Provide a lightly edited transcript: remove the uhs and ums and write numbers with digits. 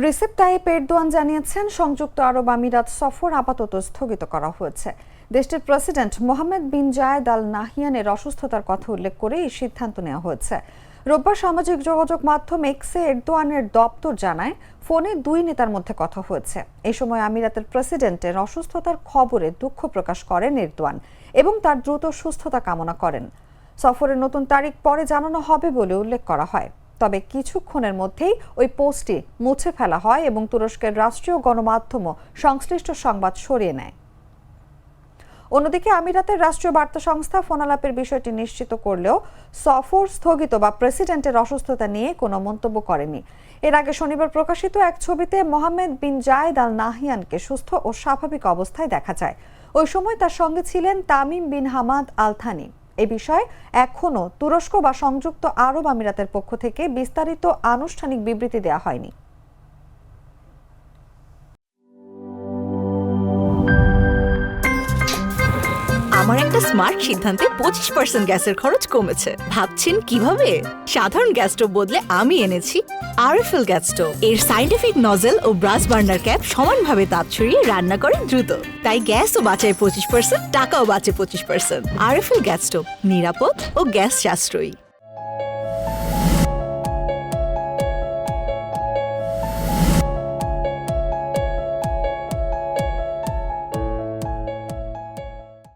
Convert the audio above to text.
Recep Tayyip Erdogan জানিয়েছেন সংযুক্ত আরব আমিরাত সফর আপাতত স্থগিত করা হয়েছে। দেশটির প্রেসিডেন্ট মোহাম্মদ বিন জায়েদ আল নাহিয়ানের অসুস্থতার কথা উল্লেখ করে এই সিদ্ধান্ত নেওয়া হয়েছে। রোববার সামাজিক যোগাযোগ মাধ্যম এক্সে এরদোয়ানের দপ্তর জানায় ফোনে দুই নেতার মধ্যে কথা হয়েছে। এই সময় আমিরাতের প্রেসিডেন্টের অসুস্থতার খবরে দুঃখ প্রকাশ করেন এরদোয়ান এবং তার দ্রুত সুস্থতা কামনা করেন। সফরের নতুন তারিখ পরে জানানো হবে বলে উল্লেখ করা হয়। তবে কিছুক্ষণের মধ্যেই ওই পোস্টটি মুছে ফেলা হয় এবং তুরস্কের রাষ্ট্রীয় গণমাধ্যমও সংশ্লিষ্ট সংবাদ সরিয়ে নেয়। অন্যদিকে আমিরাতের রাষ্ট্রীয় বার্তা সংস্থা ফোনালাপের বিষয়টি নিশ্চিত করলেও সফর স্থগিত বা প্রেসিডেন্টের অসুস্থতা নিয়ে কোনো মন্তব্য করেনি। এর আগে শনিবার প্রকাশিত এক ছবিতে মোহাম্মদ বিন জায়েদ আল নাহিয়ানকে সুস্থ ও স্বাভাবিক অবস্থায় দেখা যায়। ওই সময় তার সঙ্গে ছিলেন Tamim bin Hamad Al Thani. এ বিষয়ে এখনও তুরস্ক বা সংযুক্ত আরব আমিরাতের পক্ষ থেকে বিস্তারিত আনুষ্ঠানিক বিবৃতি দেওয়া হয়নি। আমার একটা স্মার্ট সিদ্ধান্তে 25% গ্যাসের খরচ কমেছে। ভাবছেন কিভাবে? সাধারণ গ্যাস স্টোভ বদলে আমি এনেছি আরএফএল গ্যাস স্টোভ। এর সাইন্টিফিক নজল ও ব্রাস বার্নার ক্যাপ সমানভাবে তাপ ছড়িয়ে রান্না করে দ্রুত। তাই গ্যাসও বাঁচায় 25%, টাকাও বাঁচে 25%। আরএফএল গ্যাস স্টোভ নিরাপদ ও গ্যাস সাশ্রয়ী।